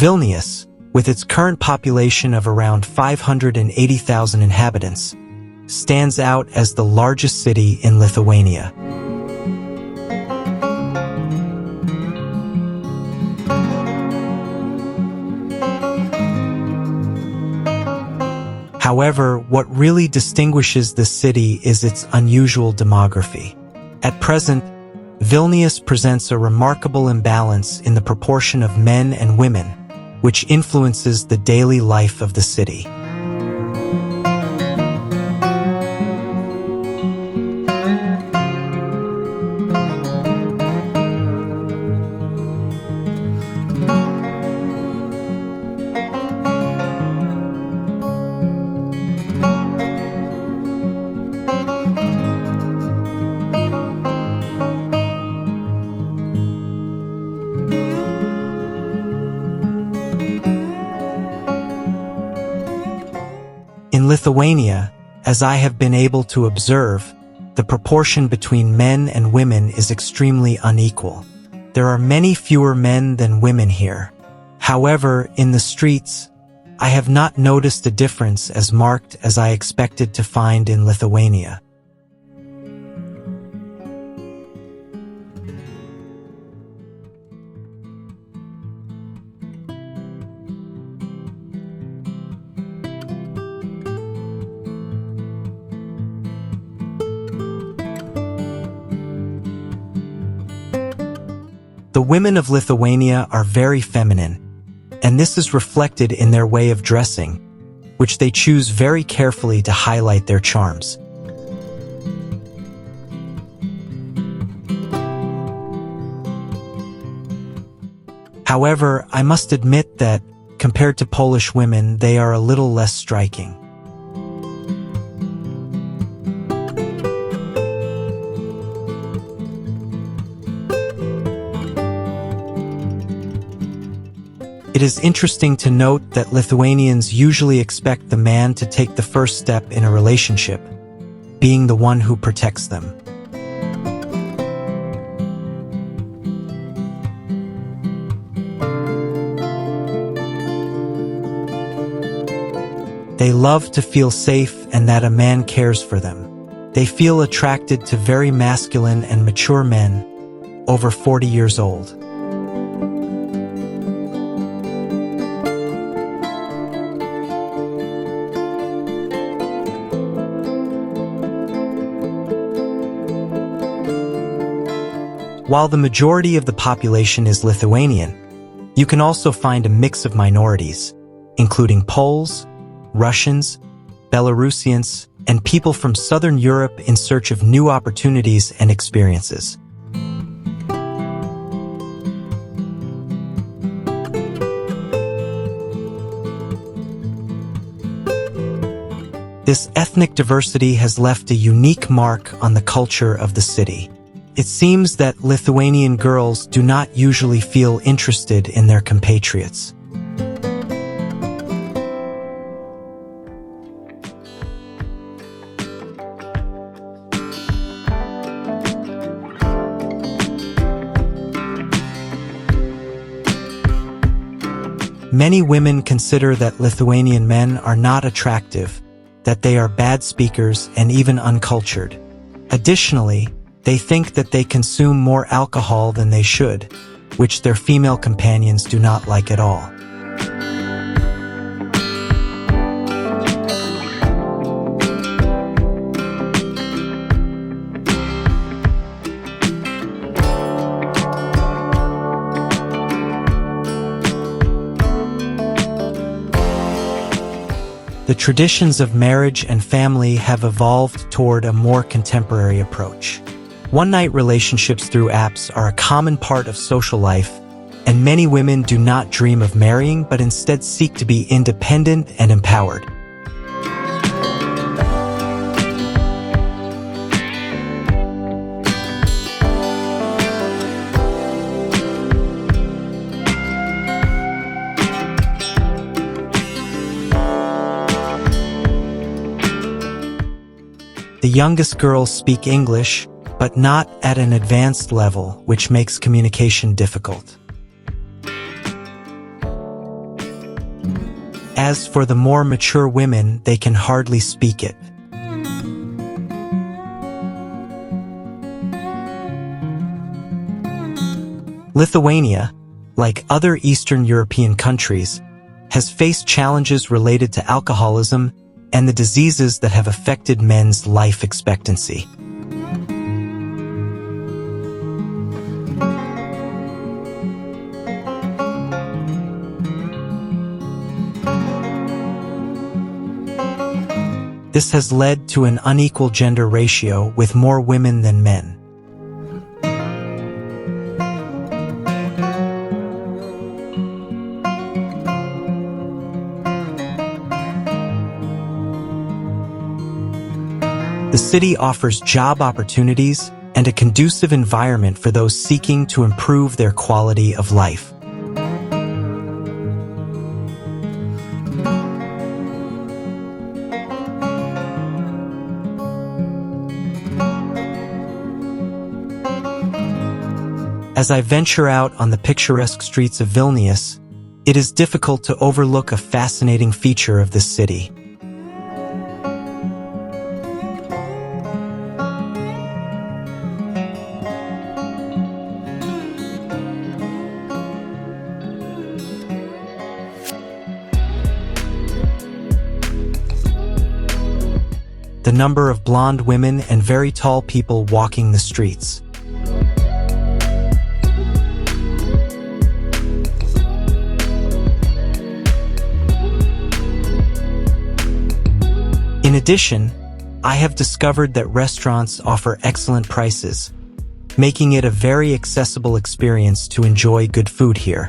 Vilnius, with its current population of around 580,000 inhabitants, stands out as the largest city in Lithuania. However, what really distinguishes the city is its unusual demography. At present, Vilnius presents a remarkable imbalance in the proportion of men and women, which influences the daily life of the city. In Lithuania, as I have been able to observe, the proportion between men and women is extremely unequal. There are many fewer men than women here. However, in the streets, I have not noticed a difference as marked as I expected to find in Lithuania. The women of Lithuania are very feminine, and this is reflected in their way of dressing, which they choose very carefully to highlight their charms. However, I must admit that, compared to Polish women, they are a little less striking. It is interesting to note that Lithuanians usually expect the man to take the first step in a relationship, being the one who protects them. They love to feel safe and that a man cares for them. They feel attracted to very masculine and mature men, over 40 years old. While the majority of the population is Lithuanian, you can also find a mix of minorities, including Poles, Russians, Belarusians, and people from Southern Europe in search of new opportunities and experiences. This ethnic diversity has left a unique mark on the culture of the city. It seems that Lithuanian girls do not usually feel interested in their compatriots. Many women consider that Lithuanian men are not attractive, that they are bad speakers and even uncultured. Additionally, they think that they consume more alcohol than they should, which their female companions do not like at all. The traditions of marriage and family have evolved toward a more contemporary approach. One-night relationships through apps are a common part of social life, and many women do not dream of marrying but instead seek to be independent and empowered. The youngest girls speak English, but not at an advanced level, which makes communication difficult. As for the more mature women, they can hardly speak it. Lithuania, like other Eastern European countries, has faced challenges related to alcoholism and the diseases that have affected men's life expectancy. This has led to an unequal gender ratio with more women than men. The city offers job opportunities and a conducive environment for those seeking to improve their quality of life. As I venture out on the picturesque streets of Vilnius, it is difficult to overlook a fascinating feature of this city. The number of blonde women and very tall people walking the streets. In addition, I have discovered that restaurants offer excellent prices, making it a very accessible experience to enjoy good food here.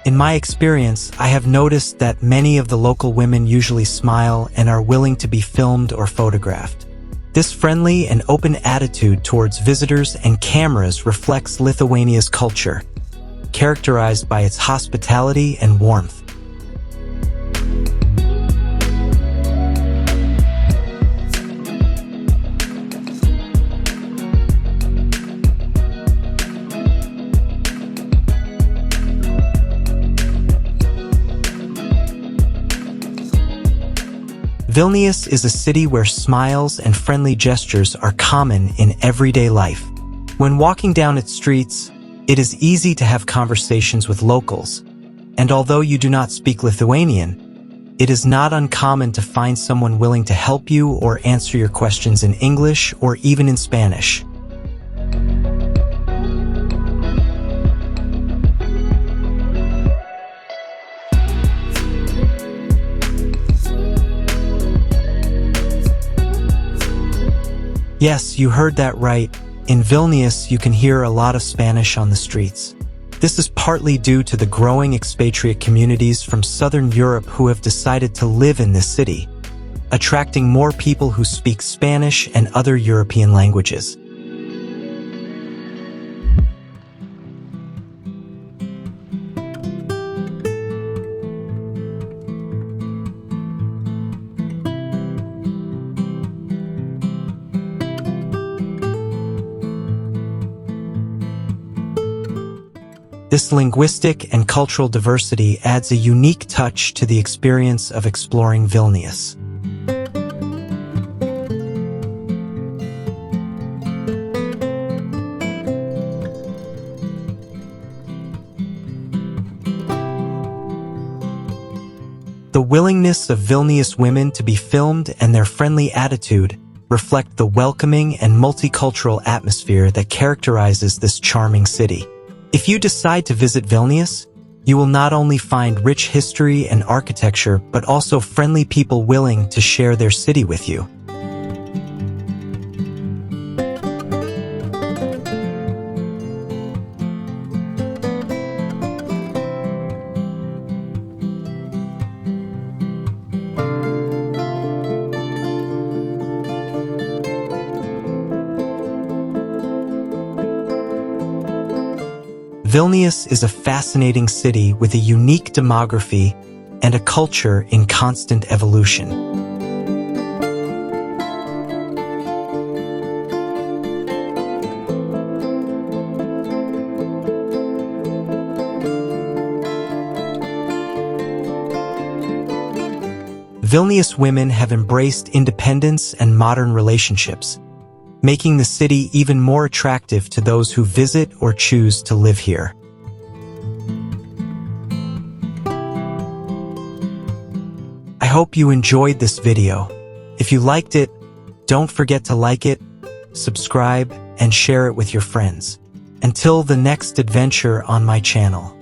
In my experience, I have noticed that many of the local women usually smile and are willing to be filmed or photographed. This friendly and open attitude towards visitors and cameras reflects Lithuania's culture, characterized by its hospitality and warmth. Vilnius is a city where smiles and friendly gestures are common in everyday life. When walking down its streets, it is easy to have conversations with locals, and although you do not speak Lithuanian, it is not uncommon to find someone willing to help you or answer your questions in English or even in Spanish. Yes, you heard that right. In Vilnius, you can hear a lot of Spanish on the streets. This is partly due to the growing expatriate communities from Southern Europe who have decided to live in this city, attracting more people who speak Spanish and other European languages. This linguistic and cultural diversity adds a unique touch to the experience of exploring Vilnius. The willingness of Vilnius women to be filmed and their friendly attitude reflect the welcoming and multicultural atmosphere that characterizes this charming city. If you decide to visit Vilnius, you will not only find rich history and architecture, but also friendly people willing to share their city with you. Vilnius is a fascinating city with a unique demography and a culture in constant evolution. Vilnius women have embraced independence and modern relationships, making the city even more attractive to those who visit or choose to live here. I hope you enjoyed this video. If you liked it, don't forget to like it, subscribe, and share it with your friends. Until the next adventure on my channel.